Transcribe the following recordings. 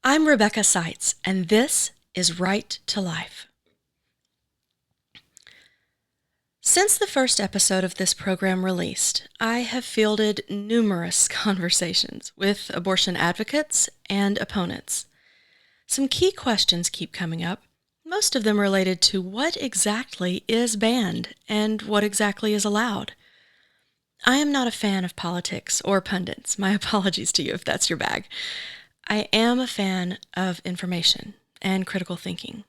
I'm Rebecca Seitz, and this is Right to Life. Since the first episode of this program released, I have fielded numerous conversations with abortion advocates and opponents. Some key questions keep coming up, most of them related to what exactly is banned and what exactly is allowed. I am not a fan of politics or pundits. My apologies to you if that's your bag. I am a fan of information and critical thinking.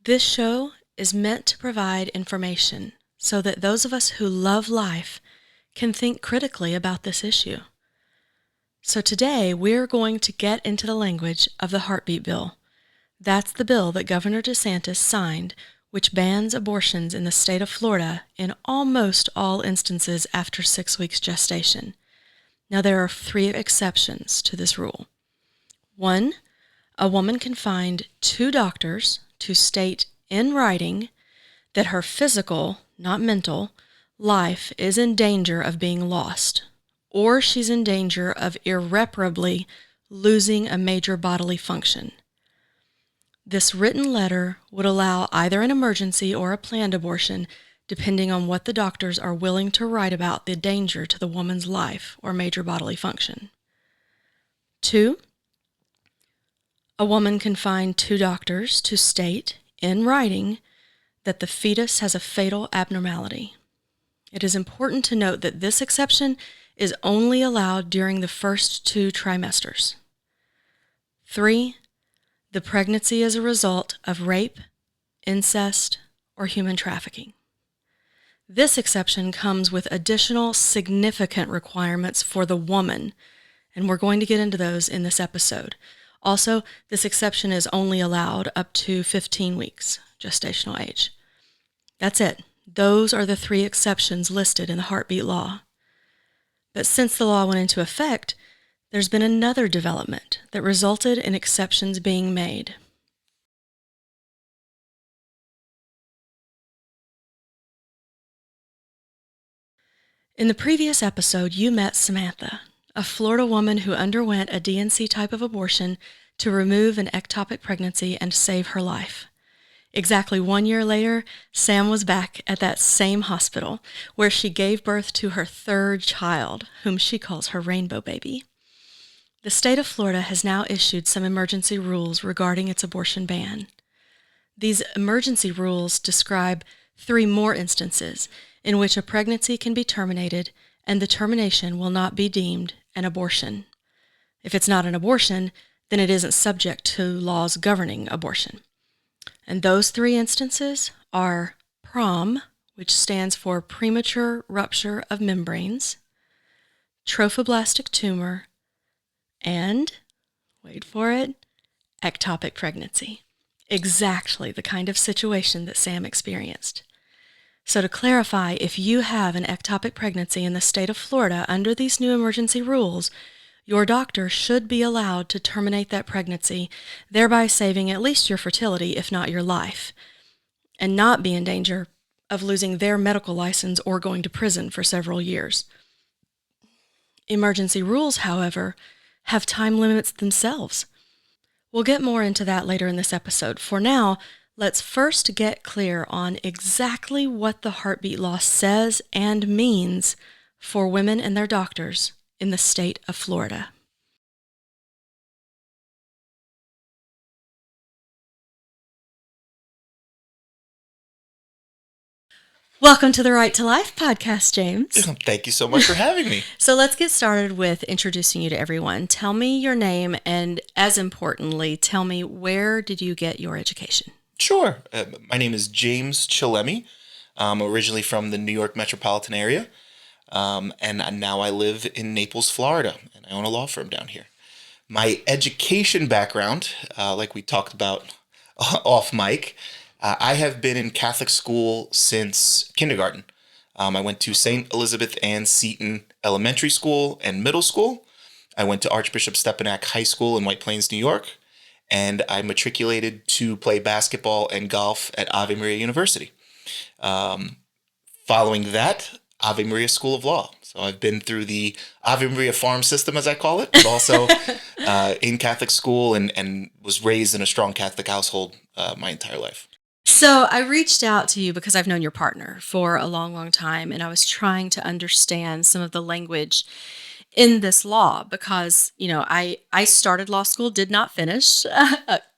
This show is meant to provide information so that those of us who love life can think critically about this issue. So today we're going to get into the language of the Heartbeat Bill. That's the bill that Governor DeSantis signed, which bans abortions in the state of Florida in almost all instances after 6 weeks gestation. Now there are 3 exceptions to this rule. 1, a woman can find 2 doctors to state in writing that her physical, not mental, life is in danger of being lost, or she's in danger of irreparably losing a major bodily function. This written letter would allow either an emergency or a planned abortion, depending on what the doctors are willing to write about the danger to the woman's life or major bodily function. 2, a woman can find 2 doctors to state, in writing, that the fetus has a fatal abnormality. It is important to note that this exception is only allowed during the first 2 trimesters. 3, the pregnancy is a result of rape, incest, or human trafficking. This exception comes with additional significant requirements for the woman, and we're going to get into those in this episode. Also, this exception is only allowed up to 15 weeks gestational age. That's it. Those are the 3 exceptions listed in the Heartbeat Law. But since the law went into effect, there's been another development that resulted in exceptions being made. In the previous episode, you met Samantha, a Florida woman who underwent a D&C type of abortion to remove an ectopic pregnancy and save her life. Exactly 1 year later, Sam was back at that same hospital where she gave birth to her 3rd child, whom she calls her rainbow baby. The state of Florida has now issued some emergency rules regarding its abortion ban. These emergency rules describe 3 more instances in which a pregnancy can be terminated and the termination will not be deemed an abortion. If it's not an abortion, then it isn't subject to laws governing abortion. And those 3 instances are PROM, which stands for premature rupture of membranes, trophoblastic tumor, and, wait for it, ectopic pregnancy. Exactly the kind of situation that Sam experienced. So to clarify, if you have an ectopic pregnancy in the state of Florida under these new emergency rules, your doctor should be allowed to terminate that pregnancy, thereby saving at least your fertility, if not your life, and not be in danger of losing their medical license or going to prison for several years. Emergency rules, however, have time limits themselves. We'll get more into that later in this episode. For now, let's first get clear on exactly what the Heartbeat Law says and means for women and their doctors in the state of Florida. Welcome to the Right to Life podcast, James. Thank you so much for having me. So let's get started with introducing you to everyone. Tell me your name, and as importantly, tell me, where did you get your education? Sure. My name is James Chillemi. I'm originally from the New York metropolitan area, and now I live in Naples, Florida, and I own a law firm down here. My education background, like we talked about off mic, I have been in Catholic school since kindergarten. I went to St. Elizabeth Ann Seton Elementary School and Middle School. I went to Archbishop Stepinac High School in White Plains, New York, and I matriculated to play basketball and golf at Ave Maria University. Following that, Ave Maria School of Law. So I've been through the Ave Maria farm system, as I call it, but also in Catholic school and was raised in a strong Catholic household my entire life. So I reached out to you because I've known your partner for a long, long time, and I was trying to understand some of the language in this law because, I started law school, did not finish.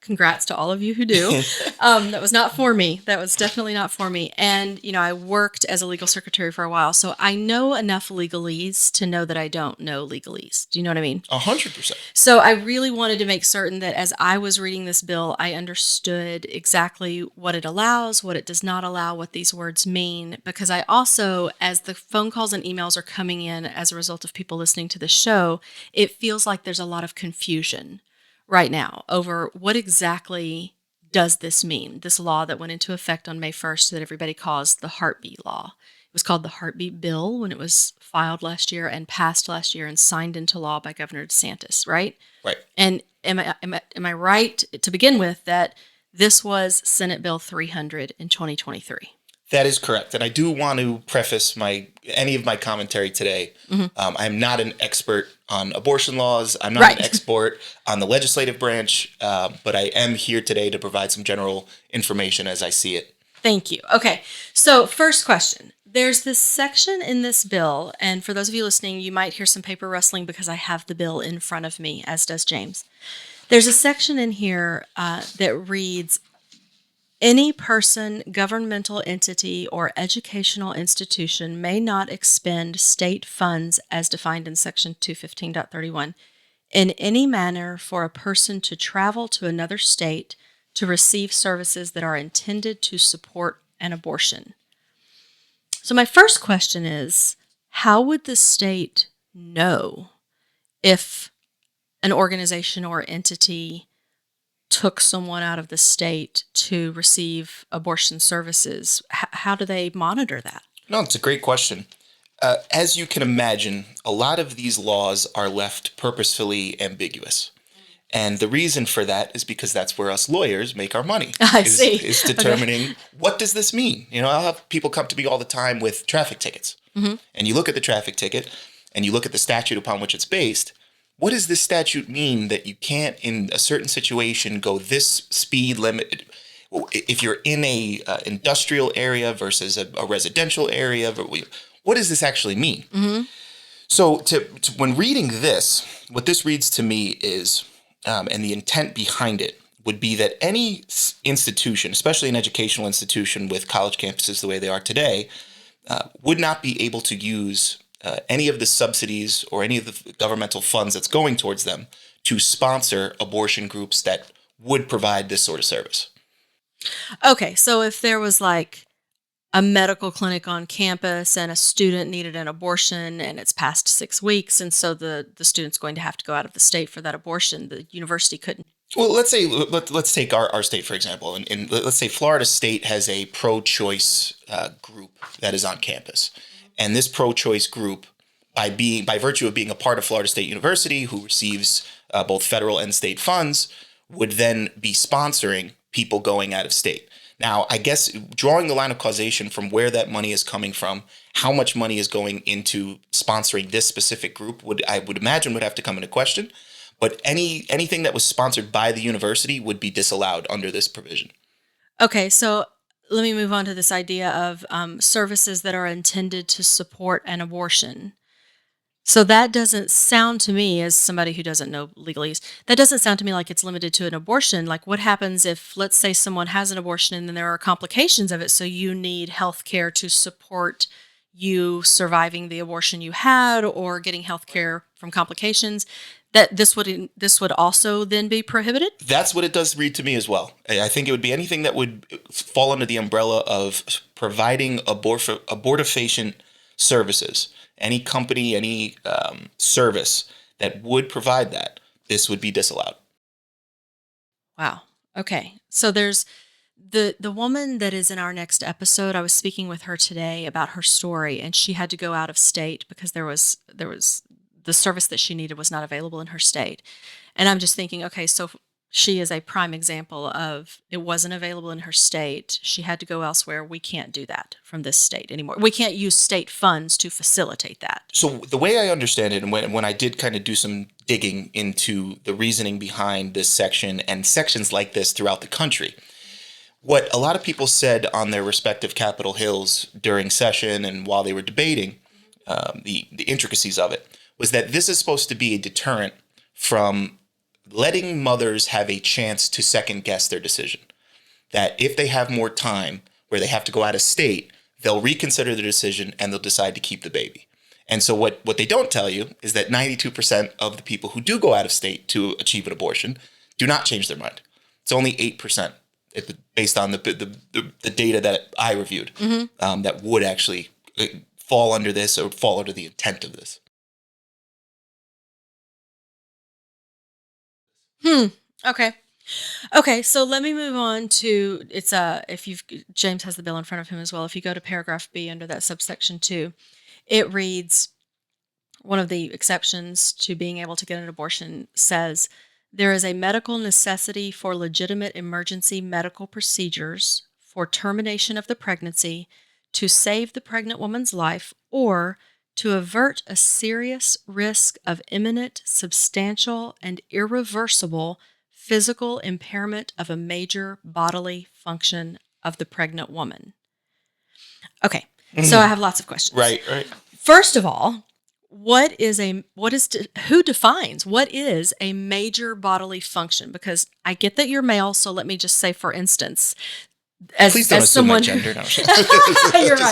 Congrats to all of you who do. That was not for me. That was definitely not for me. And, I worked as a legal secretary for a while. So I know enough legalese to know that I don't know legalese. Do you know what I mean? 100%. So I really wanted to make certain that as I was reading this bill, I understood exactly what it allows, what it does not allow, what these words mean. Because I also, as the phone calls and emails are coming in as a result of people listening to the show, it feels like there's a lot of confusion right now over what exactly does this mean? This law that went into effect on May 1st that everybody calls the Heartbeat Law. It was called the Heartbeat Bill when it was filed last year and passed last year and signed into law by Governor DeSantis, right? Right. And am I right to begin with that this was Senate Bill 300 in 2023? That is correct. And I do want to preface any of my commentary today. I'm not an expert on abortion laws. I'm not an expert on the legislative branch, but I am here today to provide some general information as I see it. Thank you. Okay. So first question. There's this section in this bill, and for those of you listening, you might hear some paper rustling because I have the bill in front of me, as does James. There's a section in here that reads, any person, governmental entity, or educational institution may not expend state funds as defined in Section 215.31 in any manner for a person to travel to another state to receive services that are intended to support an abortion. So my first question is, how would the state know if an organization or entity took someone out of the state to receive abortion services? How do they monitor that? No, it's a great question. As you can imagine, a lot of these laws are left purposefully ambiguous. And the reason for that is because that's where us lawyers make our money. I see. Is determining what does this mean? I'll have people come to me all the time with traffic tickets. And you look at the traffic ticket and you look at the statute upon which it's based. What does this statute mean that you can't, in a certain situation, go this speed limit? If you're in a industrial area versus a residential area, what does this actually mean? So when reading this, what this reads to me is, and the intent behind it would be that any institution, especially an educational institution with college campuses the way they are today, would not be able to use any of the subsidies or any of the governmental funds that's going towards them to sponsor abortion groups that would provide this sort of service. Okay, so if there was like a medical clinic on campus and a student needed an abortion and it's past 6 weeks, and so the student's going to have to go out of the state for that abortion, the university couldn't. Well, let's take our state, for example. And let's say Florida State has a pro-choice group that is on campus. And this pro-choice group, by virtue of being a part of Florida State University, who receives both federal and state funds, would then be sponsoring people going out of state. Now, I guess drawing the line of causation from where that money is coming from, how much money is going into sponsoring this specific group, I would imagine would have to come into question. But anything that was sponsored by the university would be disallowed under this provision. Okay, so let me move on to this idea of services that are intended to support an abortion. So that doesn't sound to me, as somebody who doesn't know legalese, that doesn't sound to me like it's limited to an abortion. Like, what happens if, let's say, someone has an abortion and then there are complications of it, so you need health care to support you surviving the abortion you had or getting health care from complications, that this would also then be prohibited? That's what it does read to me as well. I think it would be anything that would fall under the umbrella of providing abortifacient services. Any company, any service that would provide that, this would be disallowed. Wow. Okay. So there's the woman that is in our next episode. I was speaking with her today about her story, and she had to go out of state because there was the service that she needed was not available in her state. And I'm just thinking, okay, so she is a prime example of it wasn't available in her state. She had to go elsewhere. We can't do that from this state anymore. We can't use state funds to facilitate that. So the way I understand it, and when I did kind of do some digging into the reasoning behind this section and sections like this throughout the country, what a lot of people said on their respective Capitol Hills during session and while they were debating the intricacies of it was that this is supposed to be a deterrent from letting mothers have a chance to second guess their decision. That if they have more time where they have to go out of state, they'll reconsider their decision and they'll decide to keep the baby. And so what they don't tell you is that 92% of the people who do go out of state to achieve an abortion do not change their mind. It's only 8% based on the data that I reviewed that would actually fall under this or fall under the intent of this. Okay, so let me move on to James has the bill in front of him as well. If you go to paragraph B under that subsection 2, it reads, one of the exceptions to being able to get an abortion says, there is a medical necessity for legitimate emergency medical procedures for termination of the pregnancy to save the pregnant woman's life or to avert a serious risk of imminent, substantial, and irreversible physical impairment of a major bodily function of the pregnant woman. Okay, so I have lots of questions. Right. First of all, who defines what is a major bodily function? Because I get that you're male, so let me just say, for instance, please don't assume my gender. No.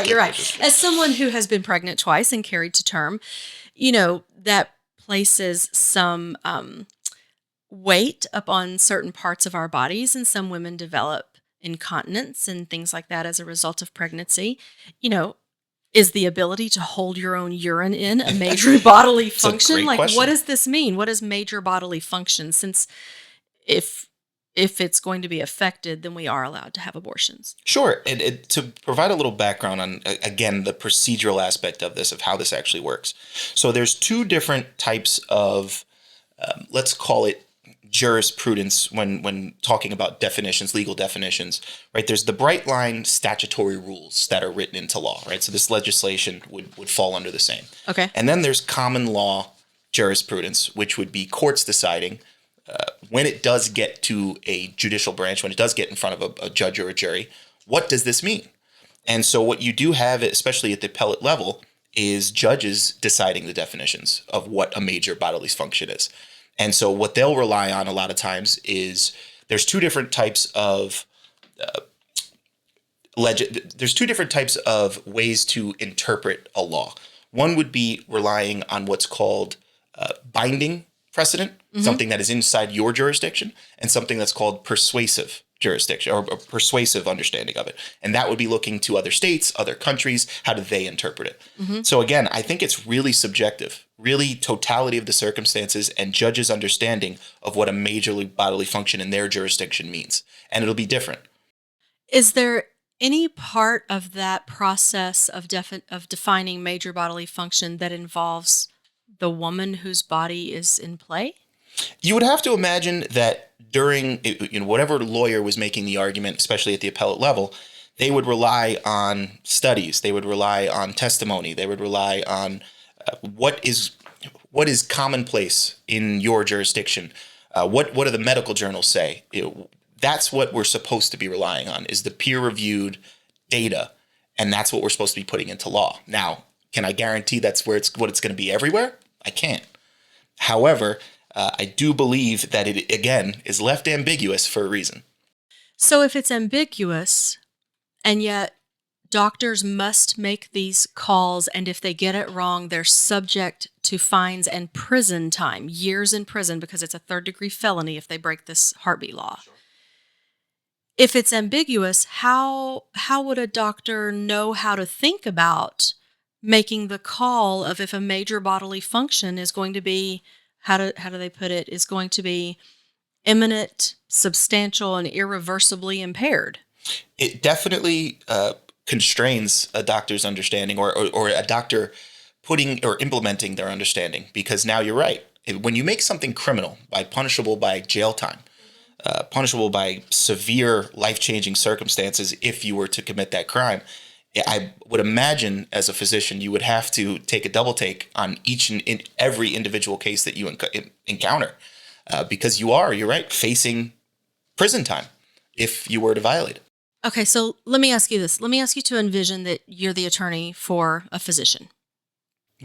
You're right. As someone who has been pregnant twice and carried to term, that places some weight upon certain parts of our bodies, and some women develop incontinence and things like that as a result of pregnancy. Is the ability to hold your own urine in a major bodily function? Like, question. What does this mean? What is major bodily function? Since if it's going to be affected, then we are allowed to have abortions. Sure. And to provide a little background on, again, the procedural aspect of this, of how this actually works. So there's two different types of, let's call it jurisprudence when talking about definitions, legal definitions, right? There's the bright line statutory rules that are written into law, right? So this legislation would fall under the same. Okay. And then there's common law jurisprudence, which would be courts deciding when it does get to a judicial branch, when it does get in front of a judge or a jury, what does this mean? And so what you do have, especially at the appellate level, is judges deciding the definitions of what a major bodily function is. And so what they'll rely on a lot of times is there's two different types of ways to interpret a law. One would be relying on what's called binding precedent, something that is inside your jurisdiction, and something that's called persuasive jurisdiction or persuasive understanding of it. And that would be looking to other states, other countries, how do they interpret it? So again, I think it's really subjective, really totality of the circumstances and judges' understanding of what a major bodily function in their jurisdiction means. And it'll be different. Is there any part of that process of defining major bodily function that involves the woman whose body is in play? You would have to imagine that during whatever lawyer was making the argument, especially at the appellate level, they would rely on studies, they would rely on testimony, they would rely on what is commonplace in your jurisdiction. What do the medical journals say? That's what we're supposed to be relying on, is the peer-reviewed data, and that's what we're supposed to be putting into law. Now, can I guarantee that's what it's going to be everywhere? I can't. However, I do believe that it, again, is left ambiguous for a reason. So if it's ambiguous, and yet doctors must make these calls, and if they get it wrong, they're subject to fines and prison time, years in prison, because it's a third-degree felony if they break this heartbeat law. Sure. If it's ambiguous, how would a doctor know how to think about making the call of if a major bodily function is going to be, how do they put it, is going to be imminent, substantial, and irreversibly impaired? It definitely constrains a doctor's understanding or a doctor putting or implementing their understanding, because now you're right. When you make something criminal, punishable by jail time, punishable by severe life-changing circumstances if you were to commit that crime. I would imagine as a physician, you would have to take a double take on each and in every individual case that you encounter, because you're right, facing prison time if you were to violate it. Okay, so let me ask you this. Let me ask you to envision that you're the attorney for a physician.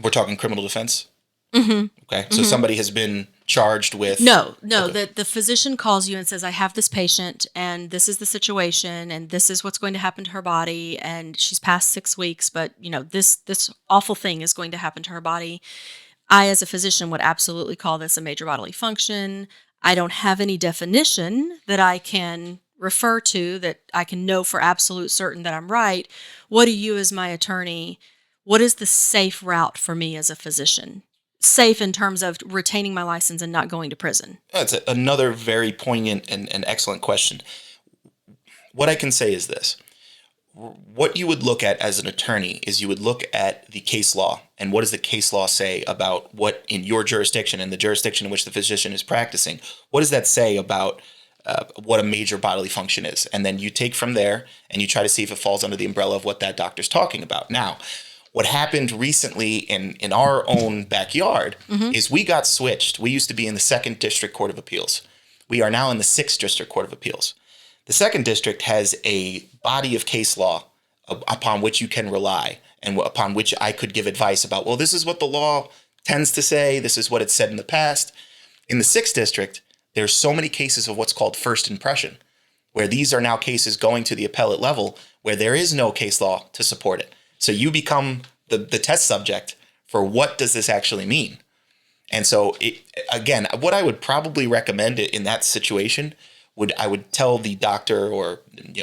We're talking criminal defense. Mm-hmm. Okay, so somebody has been charged with... No, Okay. the physician calls you and says, I have this patient and this is the situation and this is what's going to happen to her body and she's past 6 weeks, but this awful thing is going to happen to her body. I, as a physician, would absolutely call this a major bodily function. I don't have any definition that I can refer to that I can know for absolute certain that I'm right. What do you, as my attorney, what is the safe route for me as a physician? Safe in terms of retaining my license and not going to prison. That's another very poignant and excellent question. What I can say is this. What you would look at as an attorney is you would look at the case law and what does the case law say about what in your jurisdiction and the jurisdiction in which the physician is practicing, what does that say about what a major bodily function is? And then you take from there and you try to see if it falls under the umbrella of what that doctor's talking about. Now, what happened recently in our own backyard is we got switched. We used to be in the 2nd District Court of Appeals. We are now in the 6th District Court of Appeals. The 2nd District has a body of case law upon which you can rely and upon which I could give advice about, well, this is what the law tends to say. This is what it's said in the past. In the 6th District, there's so many cases of what's called first impression, where these are now cases going to the appellate level where there is no case law to support it. So you become the test subject for what does this actually mean? And so, again, what I would probably recommend in that situation I would tell the doctor, or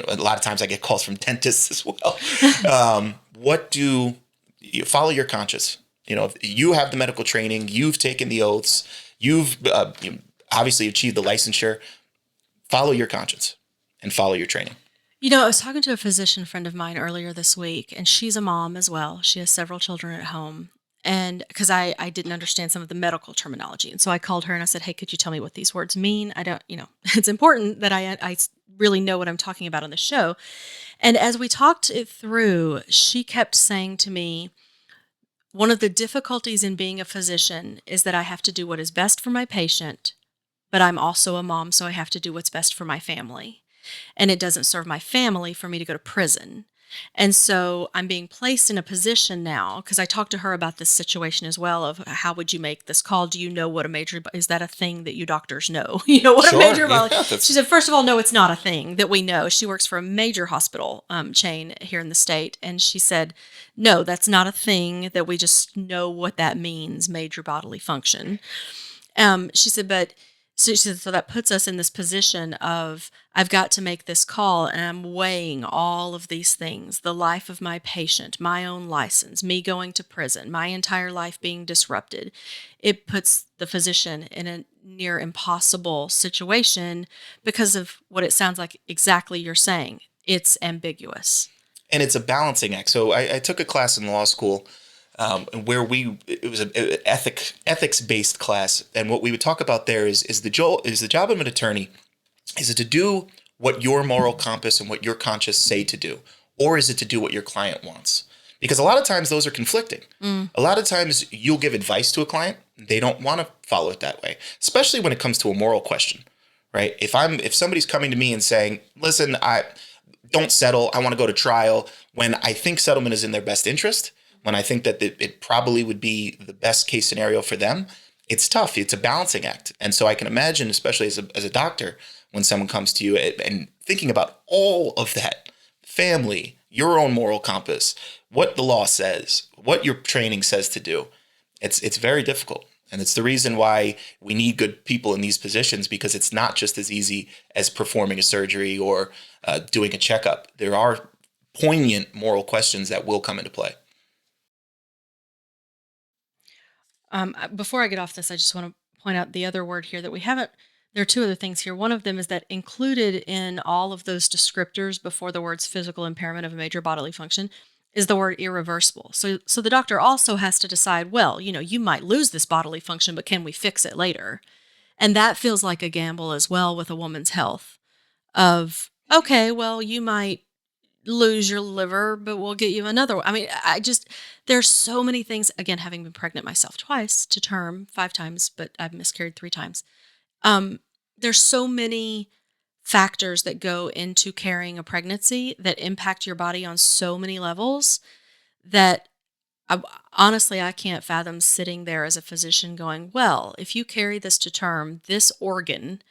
a lot of times I get calls from dentists as well. What do you follow your conscience? If you have the medical training, you've taken the oaths, you've obviously achieved the licensure. Follow your conscience and follow your training. I was talking to a physician friend of mine earlier this week, and she's a mom as well. She has several children at home. And because I didn't understand some of the medical terminology. And so I called her and I said, hey, could you tell me what these words mean? I don't, it's important that I really know what I'm talking about on the show. And as we talked it through, she kept saying to me, one of the difficulties in being a physician is that I have to do what is best for my patient, but I'm also a mom, so I have to do what's best for my family. And it doesn't serve my family for me to go to prison. And so I'm being placed in a position now, because I talked to her about this situation as well, of how would you make this call? Do you know what a major, is that a thing that you doctors know? What Sure, a major, yeah, she said, first of all, no, it's not a thing that we know. She works for a major hospital chain here in the state. And she said, no, that's not a thing that we just know what that means, major bodily function. She said, so that puts us in this position of, I've got to make this call and I'm weighing all of these things, the life of my patient, my own license, me going to prison, my entire life being disrupted. It puts the physician in a near impossible situation because of what it sounds like exactly you're saying. It's ambiguous. And it's a balancing act. So I took a class in law school where it was an ethics-based class, and what we would talk about there is the job of an attorney, is it to do what your moral compass and what your conscience say to do, or is it to do what your client wants? Because a lot of times those are conflicting. A lot of times you'll give advice to a client, they don't want to follow it that way, especially when it comes to a moral question, right? If somebody's coming to me and saying, listen, I don't settle, I want to go to trial, when I think settlement is in their best interest, when I think that it probably would be the best case scenario for them, it's tough. It's a balancing act. And so I can imagine, especially as a doctor, when someone comes to you and thinking about all of that, family, your own moral compass, what the law says, what your training says to do, it's very difficult. And it's the reason why we need good people in these positions, because it's not just as easy as performing a surgery or doing a checkup. There are poignant moral questions that will come into play. Before I get off this, I just want to point out the other word here that we haven't. There are two other things here. One of them is that included in all of those descriptors before the words physical impairment of a major bodily function is the word irreversible. So the doctor also has to decide, well, you might lose this bodily function, but can we fix it later? And that feels like a gamble as well with a woman's health of, okay, well, you might lose your liver, but we'll get you another one. I mean, there's so many things, again, having been pregnant myself twice to term, 5 times, but I've miscarried 3 times. Um, there's so many factors that go into carrying a pregnancy that impact your body on so many levels that honestly, I can't fathom sitting there as a physician going, well, if you carry this to term, this organ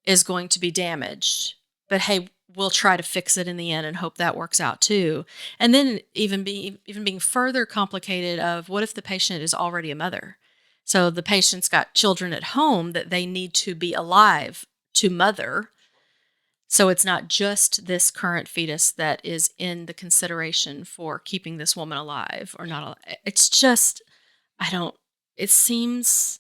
is going to be damaged. But hey, we'll try to fix it in the end and hope that works out too. And then even being further complicated of what if the patient is already a mother? So the patient's got children at home that they need to be alive to mother. So it's not just this current fetus that is in the consideration for keeping this woman alive or not. It's just, it seems.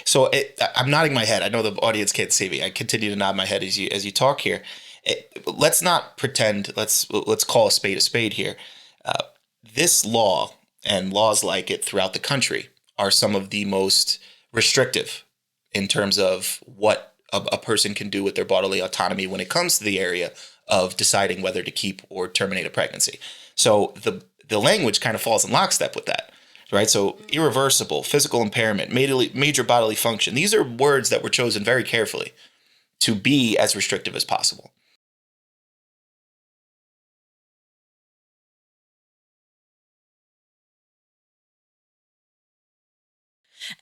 So I'm nodding my head. I know the audience can't see me. I continue to nod my head as you talk here. Let's not pretend. Let's call a spade here. This law and laws like it throughout the country are some of the most restrictive in terms of what a person can do with their bodily autonomy when it comes to the area of deciding whether to keep or terminate a pregnancy. So the language kind of falls in lockstep with that. Right. So irreversible, physical impairment, major bodily function. These are words that were chosen very carefully to be as restrictive as possible.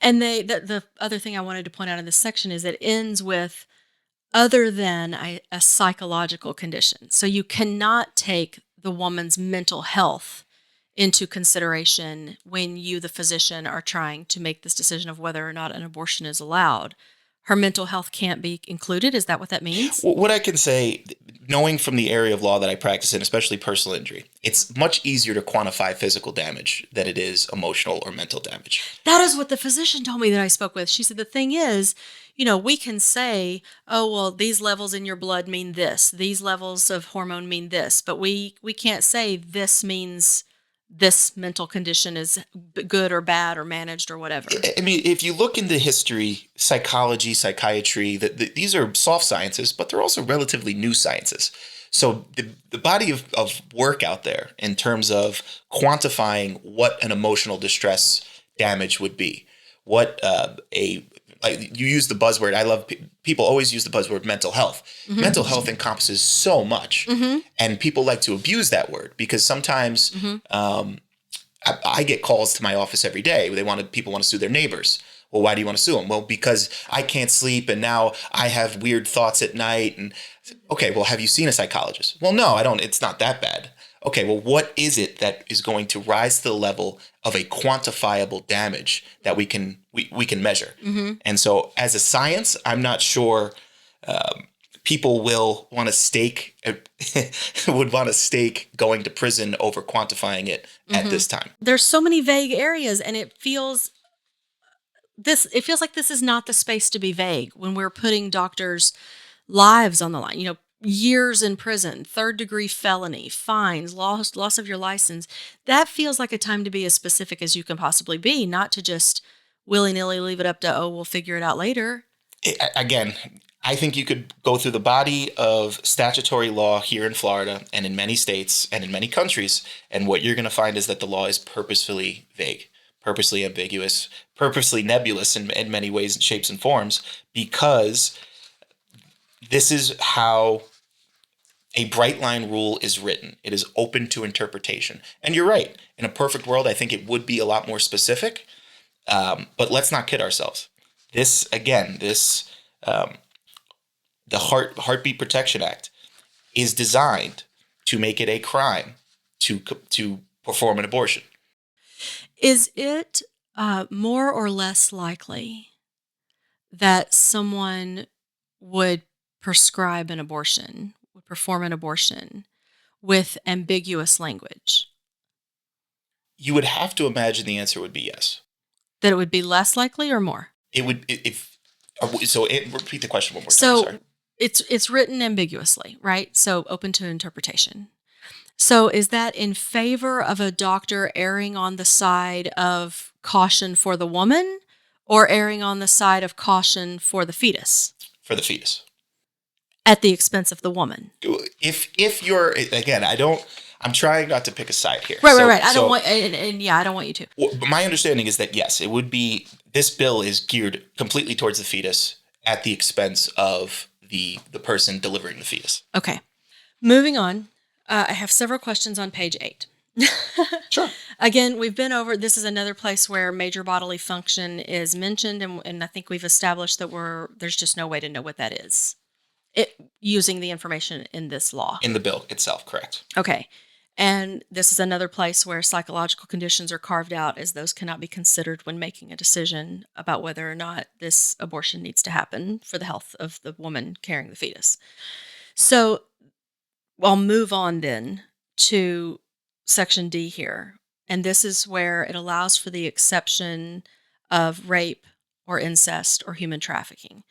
And the other thing I wanted to point out in this section is it ends with other than a psychological condition. So you cannot take the woman's mental health into consideration when you, the physician, are trying to make this decision of whether or not an abortion is allowed. Her mental health can't be included. Is that what that means? What I can say, knowing from the area of law that I practice in, especially personal injury, it's much easier to quantify physical damage than it is emotional or mental damage. That is what the physician told me that I spoke with. She said, the thing is, we can say, oh, well, these levels in your blood mean this. These levels of hormone mean this. But we can't say this means this mental condition is good or bad or managed or whatever. I mean, if you look into history, psychology, psychiatry, these are soft sciences, but they're also relatively new sciences. So the body of work out there in terms of quantifying what an emotional distress damage would be, what you use the buzzword. I love people always use the buzzword mental health. Mm-hmm. Mental health encompasses so much, mm-hmm. and people like to abuse that word because sometimes mm-hmm. I get calls to my office every day. People want to sue their neighbors. Well, why do you want to sue them? Well, because I can't sleep and now I have weird thoughts at night. And okay, well, have you seen a psychologist? Well, no, I don't. It's not that bad. Okay, well, what is it that is going to rise to the level of a quantifiable damage that we can measure? Mm-hmm. And so as a science, I'm not sure people will want to stake going to prison over quantifying it mm-hmm. at this time. There's so many vague areas, and it feels like this is not the space to be vague when we're putting doctors' lives on the line. Years in prison, 3rd-degree felony, fines, loss of your license. That feels like a time to be as specific as you can possibly be, not to just willy-nilly leave it up to, we'll figure it out later. Again, I think you could go through the body of statutory law here in Florida and in many states and in many countries, and what you're going to find is that the law is purposefully vague, purposely ambiguous, purposely nebulous in many ways and shapes and forms, because this is how a bright line rule is written. It is open to interpretation. And you're right. In a perfect world, I think it would be a lot more specific. But let's not kid ourselves. The Heartbeat Protection Act is designed to make it a crime to perform an abortion. Is it more or less likely that someone would prescribe an abortion, would perform an abortion with ambiguous language? You would have to imagine the answer would be yes. That it would be less likely or more? It would repeat the question one more time. So sorry. It's written ambiguously, right? So open to interpretation. So is that in favor of a doctor erring on the side of caution for the woman, Or erring on the side of caution for the fetus For the fetus. at the expense of the woman. If you're, again, I'm trying not to pick a side here. Right. I don't want, and I don't want you to. But my understanding is that, yes, it would be, this bill is geared completely towards the fetus at the expense of the person delivering the fetus. Okay. Moving on. I have several questions on page 8. Sure. Again, we've been over, this is another place where major bodily function is mentioned, and I think we've established that there's just no way to know what that is. Using the information in this law. In the bill itself, correct. Okay. And this is another place where psychological conditions are carved out, as those cannot be considered when making a decision about whether or not this abortion needs to happen for the health of the woman carrying the fetus. So I'll move on then to Section D here. And this is where it allows for the exception of rape or incest or human trafficking.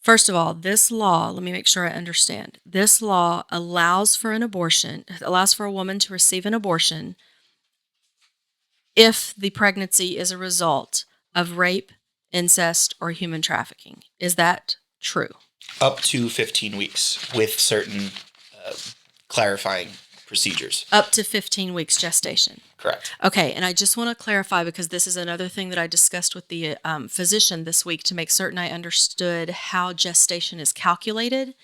First of all, this law, let me make sure I understand. This law allows for a woman to receive an abortion if the pregnancy is a result of rape, incest, or human trafficking. Is that true? Up to 15 weeks with certain clarifying procedures. Up to 15 weeks gestation. Correct. Okay, and I just want to clarify, because this is another thing that I discussed with the physician this week to make certain I understood how gestation is calculated.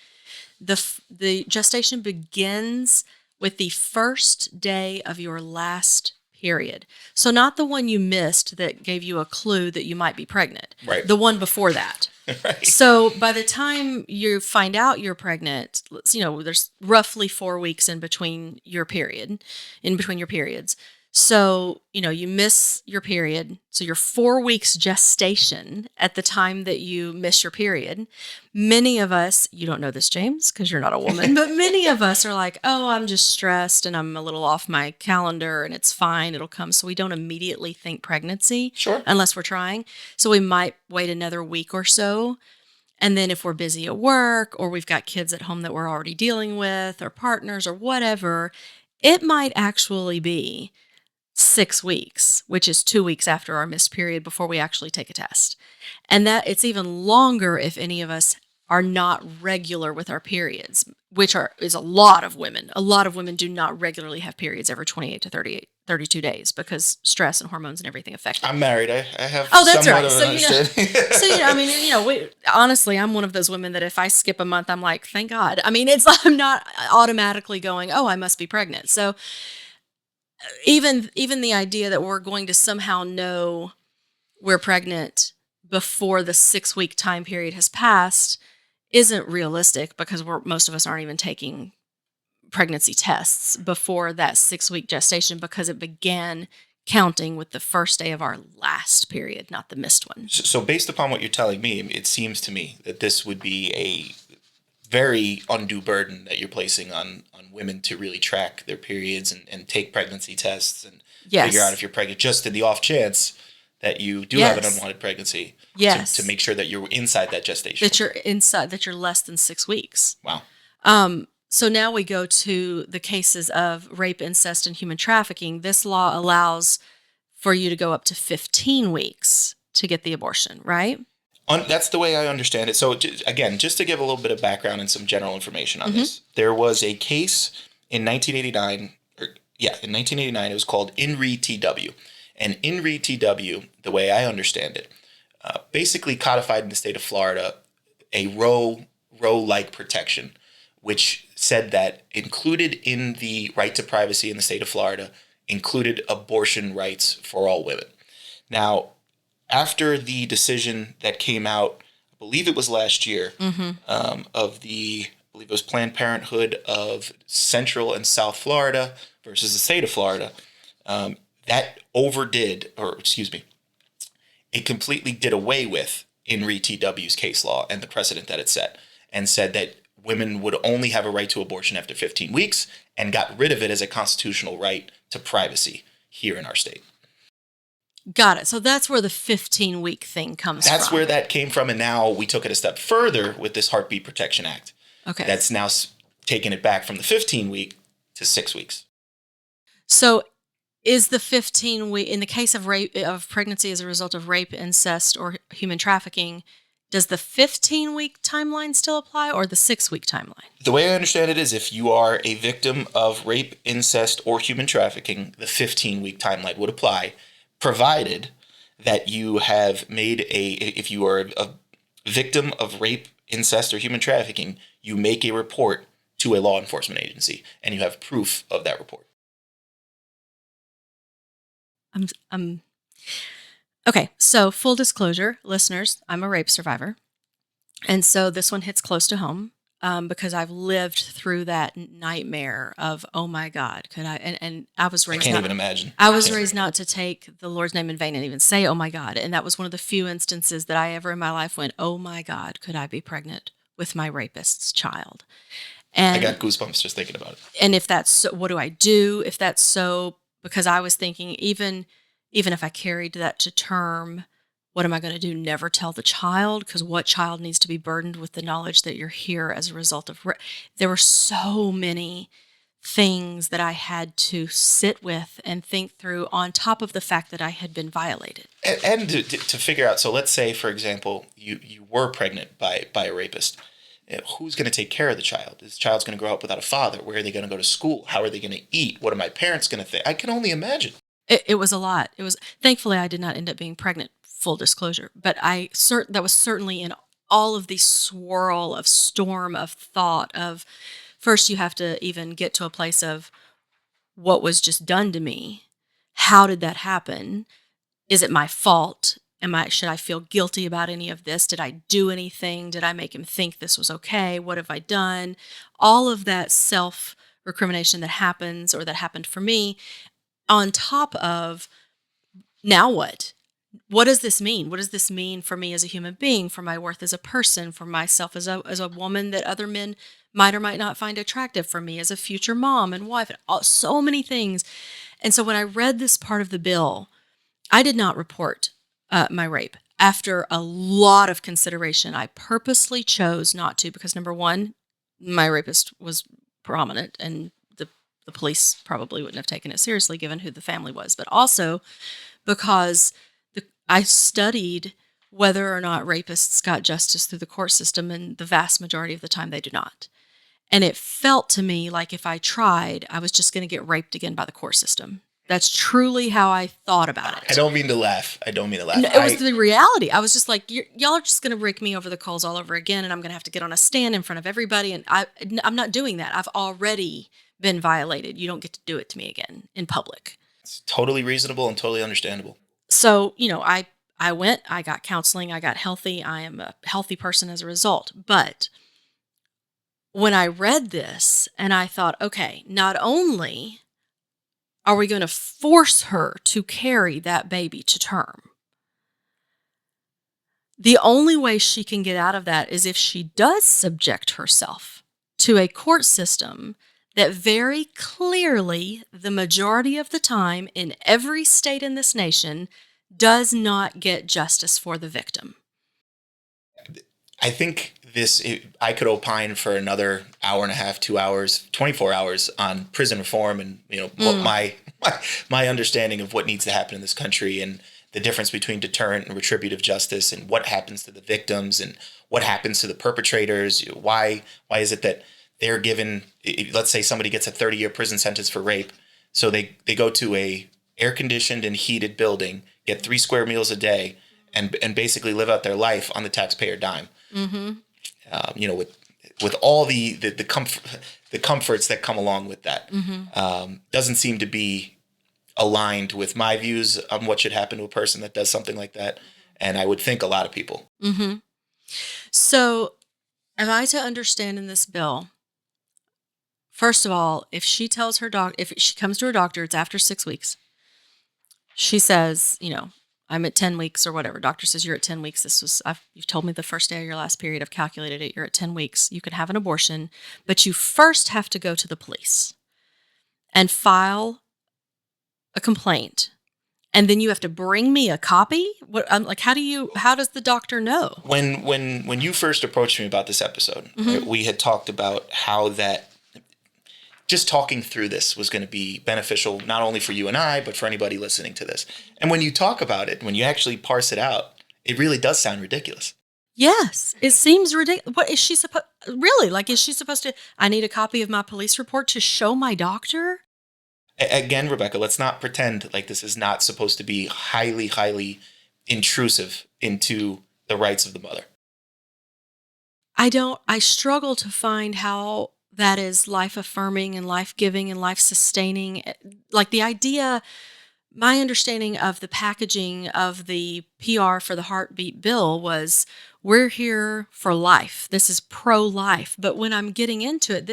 The gestation begins with the first day of your last period. So not the one you missed that gave you a clue that you might be pregnant. Right. The one before that. Right. So by the time you find out you're pregnant, there's roughly 4 weeks in between your periods. So, you miss your period. So you're 4 weeks gestation at the time that you miss your period. Many of us, you don't know this, James, because you're not a woman, but many of us are like, oh, I'm just stressed and I'm a little off my calendar and it's fine, it'll come. So we don't immediately think pregnancy. Sure. Unless we're trying. So we might wait another week or so. And then if we're busy at work or we've got kids at home that we're already dealing with or partners or whatever, it might actually be 6 weeks, which is 2 weeks after our missed period before we actually take a test. And that it's even longer if any of us are not regular with our periods, which is a lot of women. A lot of women do not regularly have periods every 28 to 32 days because stress and hormones and everything affect it. I'm married. I have that's right. Of an understanding. Honestly, I'm one of those women that if I skip a month, I'm like, thank God. I'm not automatically going, oh, I must be pregnant. So even the idea that we're going to somehow know we're pregnant before the 6-week time period has passed isn't realistic, because most of us aren't even taking pregnancy tests before that 6-week gestation, because it began counting with the first day of our last period, not the missed one. So based upon what you're telling me, it seems to me that this would be a very undue burden that you're placing on women to really track their periods and take pregnancy tests and figure out if you're pregnant, just in the off chance that you do have an unwanted pregnancy. Yes. To make sure that you're inside that gestation. That you're less than 6 weeks. Wow. So now we go to the cases of rape, incest, and human trafficking. This law allows for you to go up to 15 weeks to get the abortion, right? That's the way I understand it. So again, just to give a little bit of background and some general information on this, there was a case in 1989. In 1989, it was called In Re TW. And In Re TW, the way I understand it, basically codified in the state of Florida a Roe-like protection, which said that included in the right to privacy in the state of Florida included abortion rights for all women. Now, after the decision that came out, I believe it was last year, of the, I believe it was Planned Parenthood of Central and South Florida versus the state of Florida, that it completely did away with In Re TW's case law and the precedent that it set, and said that women would only have a right to abortion after 15 weeks and got rid of it as a constitutional right to privacy here in our state. Got it. So that's where the 15-week thing comes from. That's where that came from, and now we took it a step further with this Heartbeat Protection Act. Okay. That's now taken it back from the 15-week to 6 weeks. So is the 15-week, in the case of rape, of pregnancy as a result of rape, incest, or human trafficking, does the 15-week timeline still apply, or the 6-week timeline? The way I understand it is if you are a victim of rape, incest, or human trafficking, the 15-week timeline would apply, provided that you have if you are a victim of rape, incest, or human trafficking, you make a report to a law enforcement agency, and you have proof of that report. Okay, so full disclosure, listeners, I'm a rape survivor. And so this one hits close to home because I've lived through that nightmare of, oh my God, could I? And I was raised. I can't even imagine. I was raised not to take the Lord's name in vain and even say, oh my God. And that was one of the few instances that I ever in my life went, oh my God, could I be pregnant with my rapist's child? And I got goosebumps just thinking about it. And if that's so, what do I do? If that's so, because I was thinking, even if I carried that to term, what am I going to do? Never tell the child? Because what child needs to be burdened with the knowledge that you're here as a result of there were so many things that I had to sit with and think through on top of the fact that I had been violated. And to figure out, so let's say, for example, you were pregnant by a rapist. Who's going to take care of the child? This child's going to grow up without a father. Where are they going to go to school? How are they going to eat? What are my parents going to think? I can only imagine. It was a lot. Thankfully I did not end up being pregnant, full disclosure, but that was certainly in all of the swirl of storm of thought of, first you have to even get to a place of what was just done to me. How did that happen? Is it my fault? Should I feel guilty about any of this? Did I do anything? Did I make him think this was okay? What have I done? All of that self-recrimination that happens, or that happened for me, on top of, now what? What does this mean? What does this mean for me as a human being, for my worth as a person, for myself as a woman that other men might or might not find attractive, for me as a future mom and wife, and so many things. And so when I read this part of the bill, I did not report my rape. After a lot of consideration, I purposely chose not to because, number one, my rapist was prominent and the police probably wouldn't have taken it seriously given who the family was, but also because I studied whether or not rapists got justice through the court system, and the vast majority of the time they do not. And it felt to me like if I tried, I was just going to get raped again by the court system. That's truly how I thought about it. I don't mean to laugh. No, it was the reality. I was just like, y'all are just going to rake me over the coals all over again, and I'm going to have to get on a stand in front of everybody, and I'm not doing that. I've already been violated. You don't get to do it to me again in public. It's totally reasonable and totally understandable. So, I went, I got counseling, I got healthy. I am a healthy person as a result. But when I read this and I thought, okay, not only are we going to force her to carry that baby to term, the only way she can get out of that is if she does subject herself to a court system that very clearly, the majority of the time in every state in this nation, does not get justice for the victim. I think I could opine for another hour and a half, 2 hours, 24 hours on prison reform and, what my understanding of what needs to happen in this country and the difference between deterrent and retributive justice and what happens to the victims and what happens to the perpetrators. Why is it that they're given, let's say somebody gets a 30-year prison sentence for rape, so they go to a air-conditioned and heated building, get 3 square meals a day, and basically live out their life on the taxpayer dime. Mm-hmm. With all the comforts that come along with that. Mm-hmm. Doesn't seem to be aligned with my views on what should happen to a person that does something like that. And I would think a lot of people. Mm-hmm. So am I to understand in this bill, first of all, if she tells her if she comes to her doctor, it's after 6 weeks. She says, I'm at 10 weeks or whatever. Doctor says you're at 10 weeks. You've told me the first day of your last period. I've calculated it. You're at 10 weeks. You can have an abortion, but you first have to go to the police and file a complaint. And then you have to bring me a copy. How does the doctor know? When you first approached me about this episode, mm-hmm. right, we had talked about how that just talking through this was going to be beneficial, not only for you and I, but for anybody listening to this. And when you talk about it, when you actually parse it out, it really does sound ridiculous. Yes, it seems ridiculous. What is she supposed? Really, like, is she supposed to? I need a copy of my police report to show my doctor. Again, Rebecca, let's not pretend like this is not supposed to be highly, highly intrusive into the rights of the mother. I struggle to find how that is life affirming and life giving and life sustaining. Like the idea, my understanding of the packaging of the PR for the Heartbeat bill was we're here for life. This is pro life. But when I'm getting into it,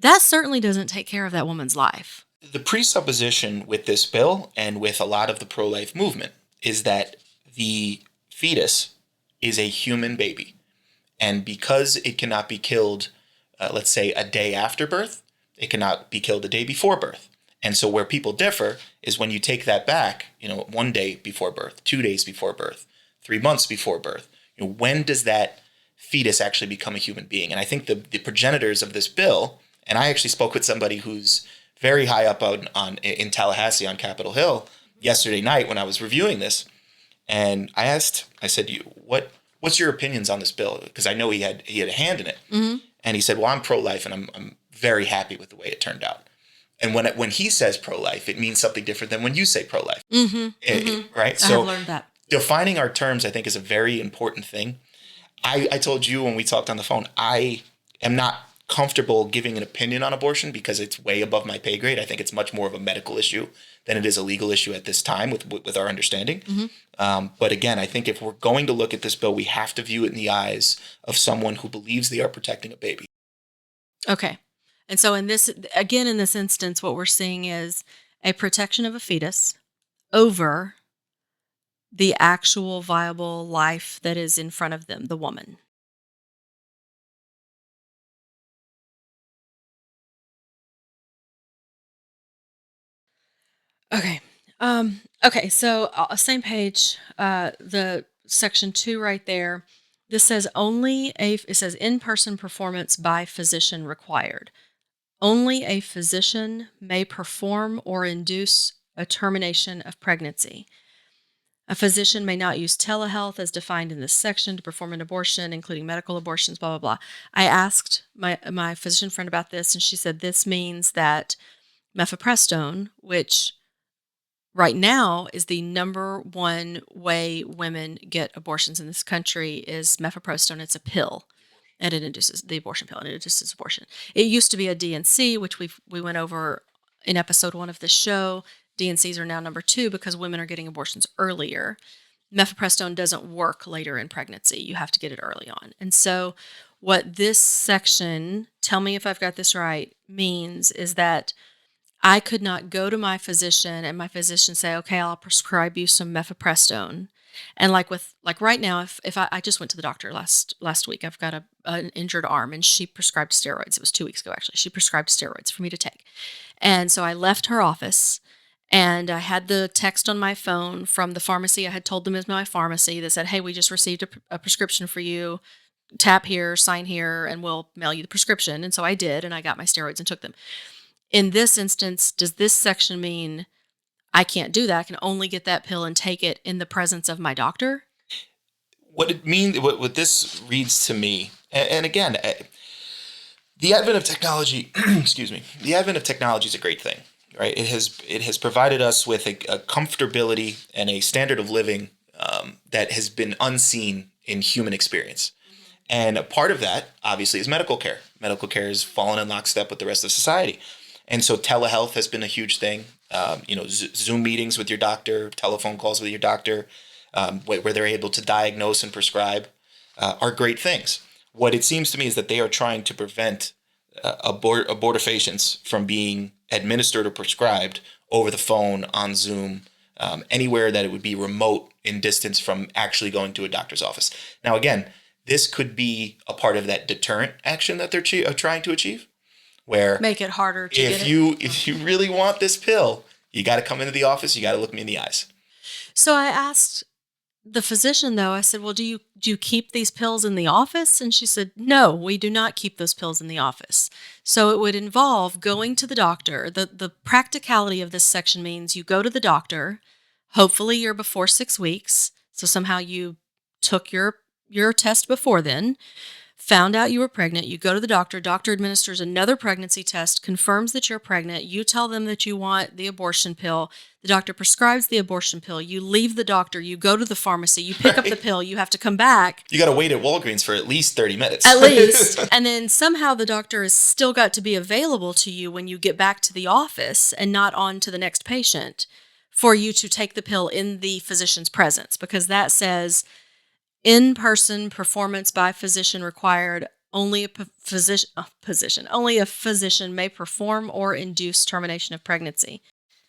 that certainly doesn't take care of that woman's life. The presupposition with this bill and with a lot of the pro-life movement is that the fetus is a human baby. And because it cannot be killed, let's say, a day after birth, it cannot be killed a day before birth. And so where people differ is when you take that back, 1 day before birth, 2 days before birth, 3 months before birth, when does that fetus actually become a human being? And I think the progenitors of this bill, and I actually spoke with somebody who's very high up in Tallahassee on Capitol Hill yesterday night when I was reviewing this. And I said, what's your opinions on this bill? Because I know he had a hand in it. Mm-hmm. And he said, well, I'm pro-life and I'm very happy with the way it turned out. And when he says pro-life, it means something different than when you say pro-life. Mm-hmm. Right? I have learned that. Defining our terms, I think, is a very important thing. I told you when we talked on the phone, I am not comfortable giving an opinion on abortion because it's way above my pay grade. I think it's much more of a medical issue than it is a legal issue at this time with our understanding. Mm-hmm. But again, I think if we're going to look at this bill, we have to view it in the eyes of someone who believes they are protecting a baby. Okay. And so in this instance, what we're seeing is a protection of a fetus over the actual viable life that is in front of them, the woman. Okay. Okay. So same page, the section 2 right there. This says it says in-person performance by physician required. Only a physician may perform or induce a termination of pregnancy. A physician may not use telehealth as defined in this section to perform an abortion, including medical abortions, blah, blah, blah. I asked my physician friend about this, and she said this means that mifepristone, which right now is the number one way women get abortions in this country, is mifepristone. It's a pill, and it induces the abortion pill, and it induces abortion. It used to be a DNC, which we went over in episode 1 of this show. DNCs are now number 2 because women are getting abortions earlier. Mifepristone doesn't work later in pregnancy. You have to get it early on. And so what this section, tell me if I've got this right, means is that I could not go to my physician and my physician say, okay, I'll prescribe you some mifepristone. And like right now, if I just went to the doctor last week, I've got an injured arm and she prescribed steroids. It was 2 weeks ago, actually. She prescribed steroids for me to take. And so I left her office and I had the text on my phone from the pharmacy. I had told them it was my pharmacy that said, hey, we just received a prescription for you. Tap here, sign here, and we'll mail you the prescription. And so I did, and I got my steroids and took them. In this instance, does this section mean I can't do that? I can only get that pill and take it in the presence of my doctor? What it means, what this reads to me, and again, the advent of technology, excuse me, the advent of technology is a great thing, right? It has provided us with a comfortability and a standard of living that has been unseen in human experience. And a part of that, obviously, is medical care. Medical care has fallen in lockstep with the rest of society. And so telehealth has been a huge thing. Zoom meetings with your doctor, telephone calls with your doctor, where they're able to diagnose and prescribe are great things. What it seems to me is that they are trying to prevent abortifacients from being administered or prescribed over the phone, on Zoom, anywhere that it would be remote in distance from actually going to a doctor's office. Now, again, this could be a part of that deterrent action that they're trying to achieve, where make it harder to get it. If you really want this pill, you got to come into the office. You got to look me in the eyes. So I asked the physician, though, I said, well, do you keep these pills in the office? And she said, no, we do not keep those pills in the office. So it would involve going to the doctor. The practicality of this section means you go to the doctor. Hopefully you're before 6 weeks. So somehow you took your test before then, found out you were pregnant. You go to the doctor. Doctor administers another pregnancy test, confirms that you're pregnant. You tell them that you want the abortion pill. The doctor prescribes the abortion pill. You leave the doctor. You go to the pharmacy. You pick up the pill. You have to come back. You got to wait at Walgreens for at least 30 minutes. At least. And then somehow the doctor has still got to be available to you when you get back to the office and not on to the next patient for you to take the pill in the physician's presence, because that says in-person performance by physician required. Only only a physician may perform or induce termination of pregnancy.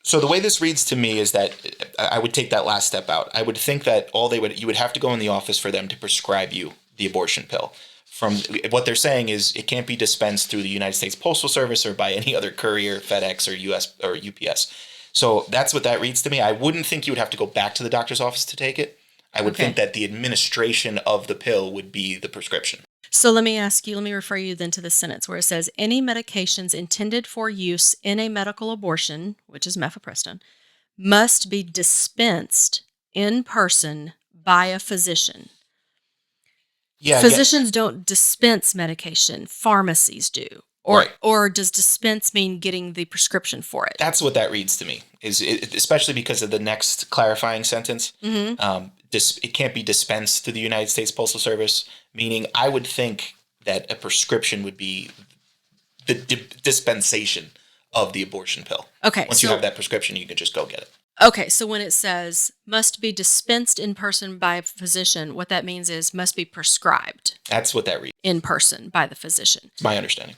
So the way this reads to me is that I would take that last step out. I would think that you would have to go in the office for them to prescribe you the abortion pill. From what they're saying is it can't be dispensed through the United States Postal Service or by any other courier, FedEx or US or UPS. So that's what that reads to me. I wouldn't think you would have to go back to the doctor's office to take it. I would think that the administration of the pill would be the prescription. So let me refer you then to the sentence where it says, any medications intended for use in a medical abortion, which is mifepristone, must be dispensed in person by a physician. Yeah, physicians don't dispense medication. Pharmacies do. Or does dispense mean getting the prescription for it? That's what that reads to me, especially because of the next clarifying sentence. Mm-hmm. It can't be dispensed to the United States Postal Service, meaning I would think that a prescription would be the dispensation of the abortion pill. Okay. Once you have that prescription, you can just go get it. Okay, so when it says must be dispensed in person by a physician, what that means is must be prescribed. That's what that reads. In person by the physician. It's my understanding.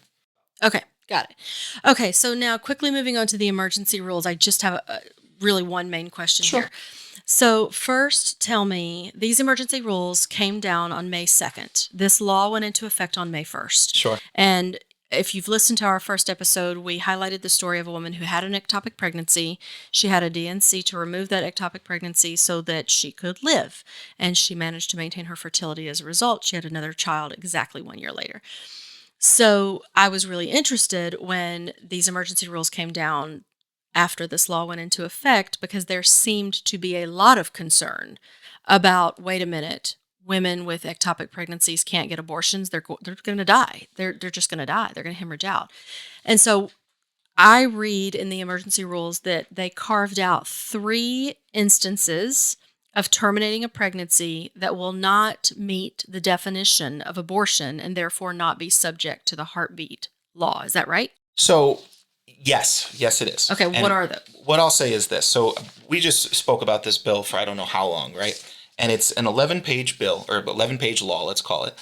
Okay, got it. Okay, so now quickly moving on to the emergency rules. I just have really one main question here. So first, tell me, these emergency rules came down on May 2nd. This law went into effect on May 1st. Sure. And if you've listened to our first episode, we highlighted the story of a woman who had an ectopic pregnancy. She had a DNC to remove that ectopic pregnancy so that she could live. And she managed to maintain her fertility as a result. She had another child exactly 1 year later. So I was really interested when these emergency rules came down after this law went into effect, because there seemed to be a lot of concern about, wait a minute, women with ectopic pregnancies can't get abortions. They're going to die. They're just going to die. They're going to hemorrhage out. And so I read in the emergency rules that they carved out 3 instances of terminating a pregnancy that will not meet the definition of abortion and therefore not be subject to the heartbeat law. Is that right? So, yes, it is. Okay, and what are those? What I'll say is this. So we just spoke about this bill for I don't know how long, right? And it's an 11-page bill, or 11-page law, let's call it.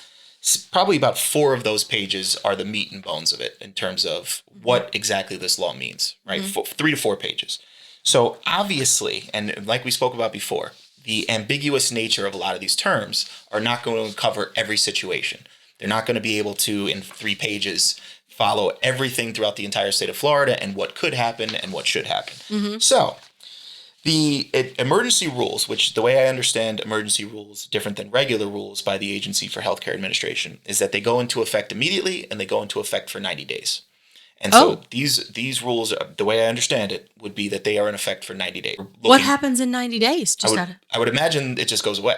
Probably about 4 of those pages are the meat and bones of it in terms of what exactly this law means, right? 3 to 4 pages. So obviously, and like we spoke about before, the ambiguous nature of a lot of these terms are not going to cover every situation. They're not going to be able to, in 3 pages, follow everything throughout the entire state of Florida and what could happen and what should happen. Mm-hmm. So the emergency rules, which the way I understand emergency rules, different than regular rules by the Agency for Healthcare Administration, is that they go into effect immediately and they go into effect for 90 days. And so these rules, the way I understand it, would be that they are in effect for 90 days. What happens in 90 days? I would imagine it just goes away.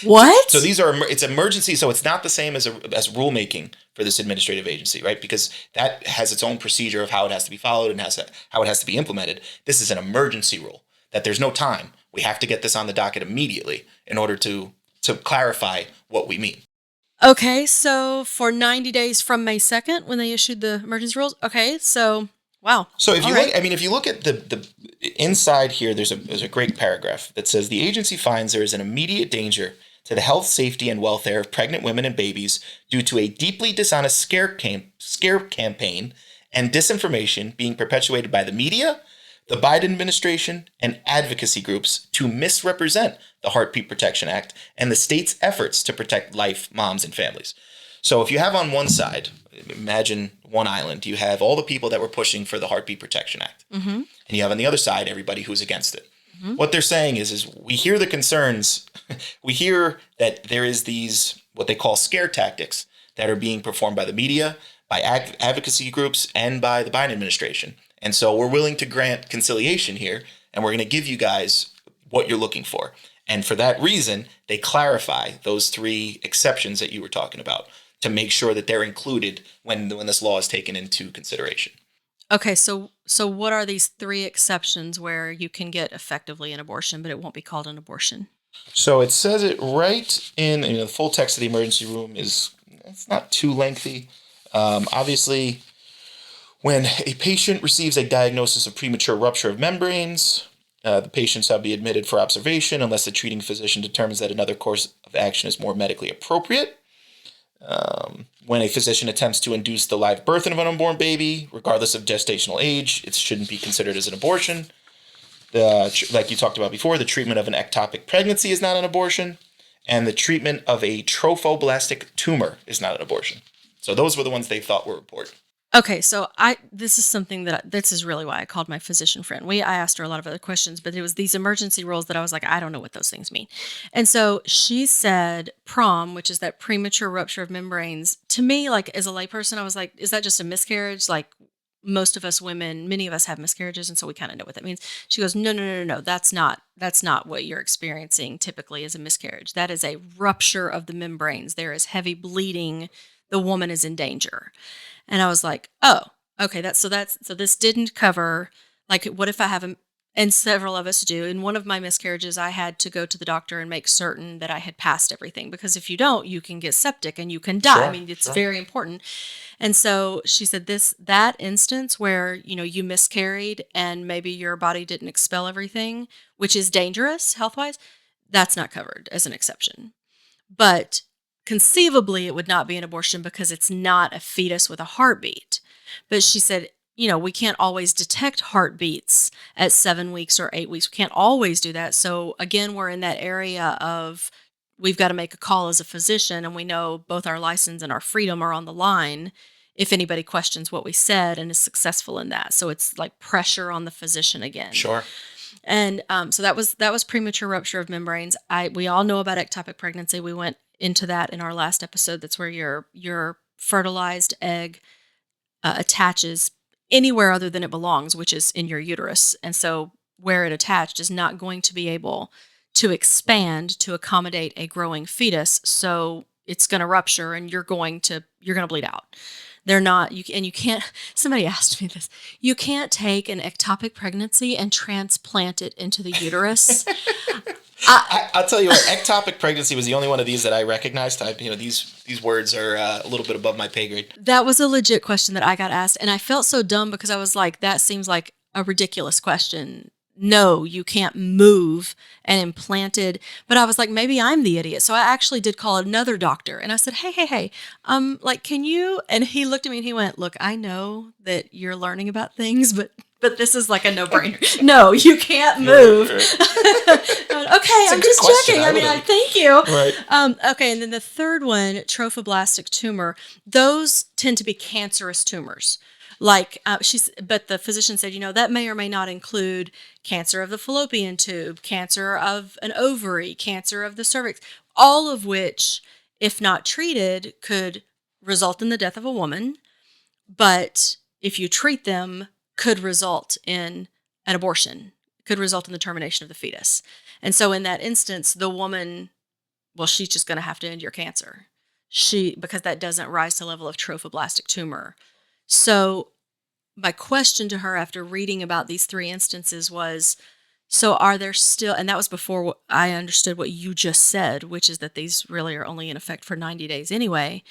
What? So it's emergency. So it's not the same as rulemaking for this administrative agency, right? Because that has its own procedure of how it has to be followed and how it has to be implemented. This is an emergency rule that there's no time. We have to get this on the docket immediately in order to clarify what we mean. Okay, so for 90 days from May 2nd when they issued the emergency rules. Okay, so wow. So if you look at the inside here, there's a great paragraph that says the agency finds there is an immediate danger to the health, safety, and welfare of pregnant women and babies due to a deeply dishonest scare campaign and disinformation being perpetuated by the media, the Biden administration, and advocacy groups to misrepresent the Heartbeat Protection Act and the state's efforts to protect life, moms, and families. So if you have on one side, imagine one island, you have all the people that were pushing for the Heartbeat Protection Act. Mm-hmm. And you have on the other side everybody who's against it. What they're saying is we hear the concerns. We hear that there is these, what they call scare tactics that are being performed by the media, by advocacy groups, and by the Biden administration. And so we're willing to grant conciliation here, and we're going to give you guys what you're looking for. And for that reason, they clarify those 3 exceptions that you were talking about to make sure that they're included when this law is taken into consideration. Okay, so what are these 3 exceptions where you can get effectively an abortion, but it won't be called an abortion? So it says it right in the full text of the emergency room it's not too lengthy. Obviously, when a patient receives a diagnosis of premature rupture of membranes, the patient shall be admitted for observation unless the treating physician determines that another course of action is more medically appropriate. When a physician attempts to induce the live birth of an unborn baby, regardless of gestational age, it shouldn't be considered as an abortion. Like you talked about before, the treatment of an ectopic pregnancy is not an abortion, and the treatment of a trophoblastic tumor is not an abortion. So those were the ones they thought were important. Okay, so this is something this is really why I called my physician friend. I asked her a lot of other questions, but it was these emergency rules that I was like, I don't know what those things mean. And so she said PROM, which is that premature rupture of membranes. To me, like as a layperson, I was like, is that just a miscarriage? Like most of us women, many of us have miscarriages, and so we kind of know what that means. She goes, no, that's not what you're experiencing typically as a miscarriage. That is a rupture of the membranes. There is heavy bleeding. The woman is in danger. And I was like, oh, okay, so this didn't cover, like, what if I have and several of us do. In one of my miscarriages, I had to go to the doctor and make certain that I had passed everything, because if you don't, you can get septic and you can die. Sure, I mean, it's very important. And so she said that instance where, you miscarried and maybe your body didn't expel everything, which is dangerous health-wise, that's not covered as an exception. But conceivably, it would not be an abortion because it's not a fetus with a heartbeat. But she said, we can't always detect heartbeats at 7 weeks or 8 weeks. We can't always do that. So again, we're in that area of we've got to make a call as a physician, and we know both our license and our freedom are on the line if anybody questions what we said and is successful in that. So it's like pressure on the physician again. Sure. And so that was premature rupture of membranes. We all know about ectopic pregnancy. We went into that in our last episode. That's where your fertilized egg attaches anywhere other than it belongs, which is in your uterus. And so where it attached is not going to be able to expand to accommodate a growing fetus. So it's going to rupture and you're going to bleed out. They're not, you can't, somebody asked me this, you can't take an ectopic pregnancy and transplant it into the uterus. I'll tell you what, ectopic pregnancy was the only one of these that I recognized. These words are a little bit above my pay grade. That was a legit question that I got asked, and I felt so dumb because I was like, that seems like a ridiculous question. No, you can't move and implant it. But I was like, maybe I'm the idiot. So I actually did call another doctor, and I said, hey, like, can you? And he looked at me and he went, look, I know that you're learning about things, but this is like a no-brainer. No, you can't move. Right. Okay, I'm just checking. Thank you. Right. Okay, and then the third one, trophoblastic tumor, those tend to be cancerous tumors. Like but the physician said, that may or may not include cancer of the fallopian tube, cancer of an ovary, cancer of the cervix, all of which, if not treated, could result in the death of a woman. But if you treat them, could result in an abortion, could result in the termination of the fetus. And so in that instance, the woman, well, she's just going to have to end your cancer. Because that doesn't rise to the level of trophoblastic tumor. So my question to her after reading about these 3 instances was, so are there still, and that was before I understood what you just said, which is that these really are only in effect for 90 days anyway.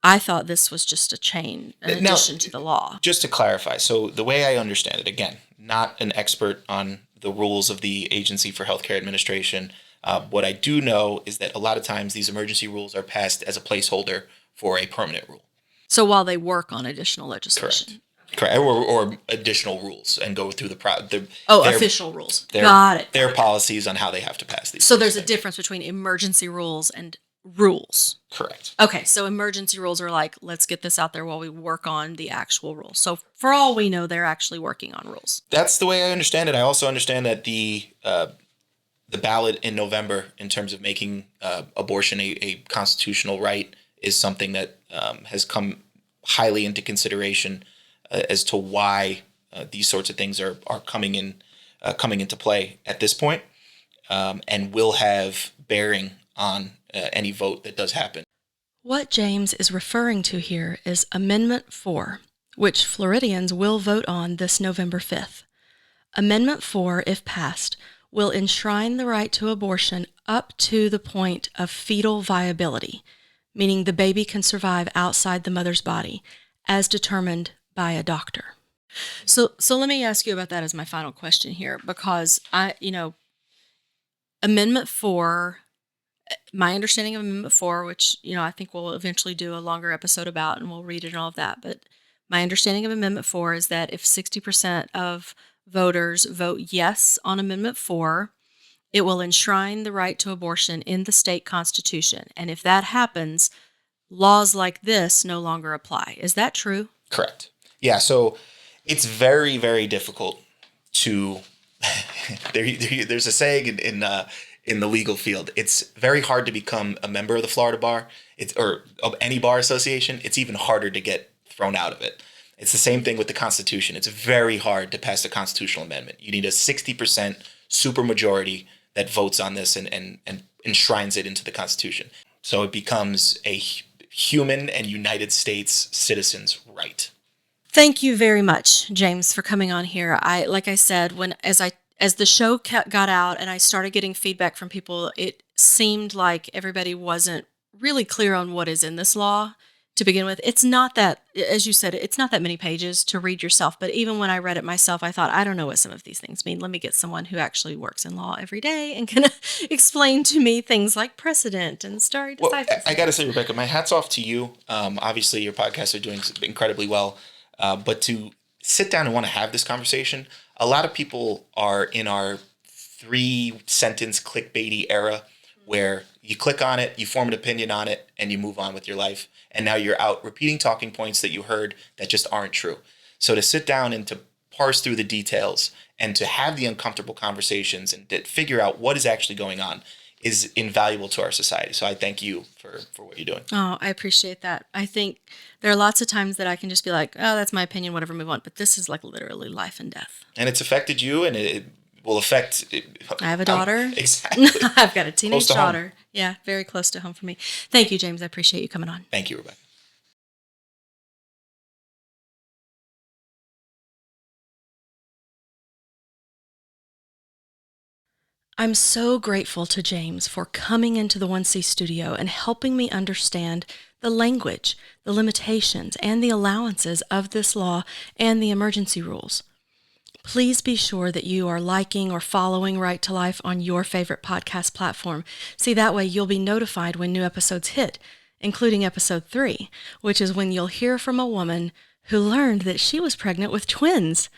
I thought this was just a chain in addition to the law. Just to clarify, so the way I understand it, again, not an expert on the rules of the Agency for Healthcare Administration. What I do know is that a lot of times these emergency rules are passed as a placeholder for a permanent rule. So while they work on additional legislation. Correct. Or additional rules and go through official rules. Got it. Their policies on how they have to pass these. So there's a difference between emergency rules and rules. Correct. Okay, so emergency rules are like, let's get this out there while we work on the actual rules. So for all we know, they're actually working on rules. That's the way I understand it. I also understand that the ballot in November, in terms of making abortion a constitutional right, is something that has come highly into consideration as to why these sorts of things are coming into play at this point, and will have bearing on any vote that does happen. What James is referring to here is Amendment 4, which Floridians will vote on this November 5th. Amendment 4, if passed, will enshrine the right to abortion up to the point of fetal viability, meaning the baby can survive outside the mother's body, as determined by a doctor. So let me ask you about that as my final question here, because Amendment 4, my understanding of Amendment 4, which, I think we'll eventually do a longer episode about and we'll read it and all of that, but my understanding of Amendment 4 is that if 60% of voters vote yes on Amendment 4, it will enshrine the right to abortion in the state constitution. And if that happens, laws like this no longer apply. Is that true? Correct. Yeah, so it's very, very difficult to there's a saying in the legal field. It's very hard to become a member of the Florida bar, or of any bar association. It's even harder to get thrown out of it. It's the same thing with the Constitution. It's very hard to pass a constitutional amendment. You need a 60% supermajority that votes on this and enshrines it into the Constitution. So it becomes a human and United States citizens' right. Thank you very much, James, for coming on here. Like I said, as the show got out and I started getting feedback from people, it seemed like everybody wasn't really clear on what is in this law to begin with. It's not that, as you said, it's not that many pages to read yourself. But even when I read it myself, I thought, I don't know what some of these things mean. Let me get someone who actually works in law every day and can explain to me things like precedent and stare decisis. Well, I got to say, Rebecca, my hat's off to you. Obviously, your podcasts are doing incredibly well. But to sit down and want to have this conversation, a lot of people are in our 3-sentence clickbaity era where you click on it, you form an opinion on it, and you move on with your life. And now you're out repeating talking points that you heard that just aren't true. So to sit down and to parse through the details and to have the uncomfortable conversations and to figure out what is actually going on is invaluable to our society. So I thank you for what you're doing. Oh, I appreciate that. I think there are lots of times that I can just be like, oh, that's my opinion, whatever, move on. But this is like literally life and death. And it's affected you, and it will affect... I have a daughter. Exactly. I've got a teenage daughter. Yeah, very close to home for me. Thank you, James. I appreciate you coming on. Thank you, Rebecca. I'm so grateful to James for coming into the 1C studio and helping me understand the language, the limitations, and the allowances of this law and the emergency rules. Please be sure that you are liking or following Right to Life on your favorite podcast platform. See, that way you'll be notified when new episodes hit, including episode 3, which is when you'll hear from a woman who learned that she was pregnant with twins,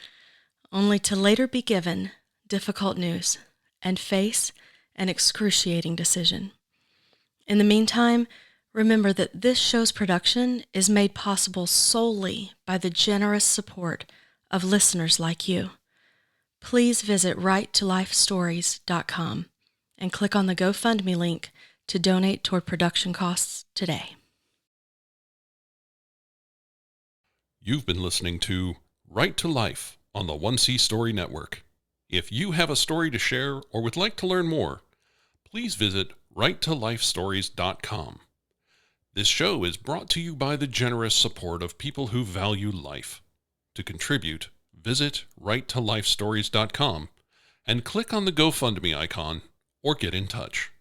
only to later be given difficult news and face an excruciating decision. In the meantime, remember that this show's production is made possible solely by the generous support of listeners like you. Please visit righttolifestories.com and click on the GoFundMe link to donate toward production costs today. You've been listening to Right to Life on the 1C Story Network. If you have a story to share or would like to learn more, please visit righttolifestories.com. This show is brought to you by the generous support of people who value life. To contribute, visit righttolifestories.com and click on the GoFundMe icon or get in touch.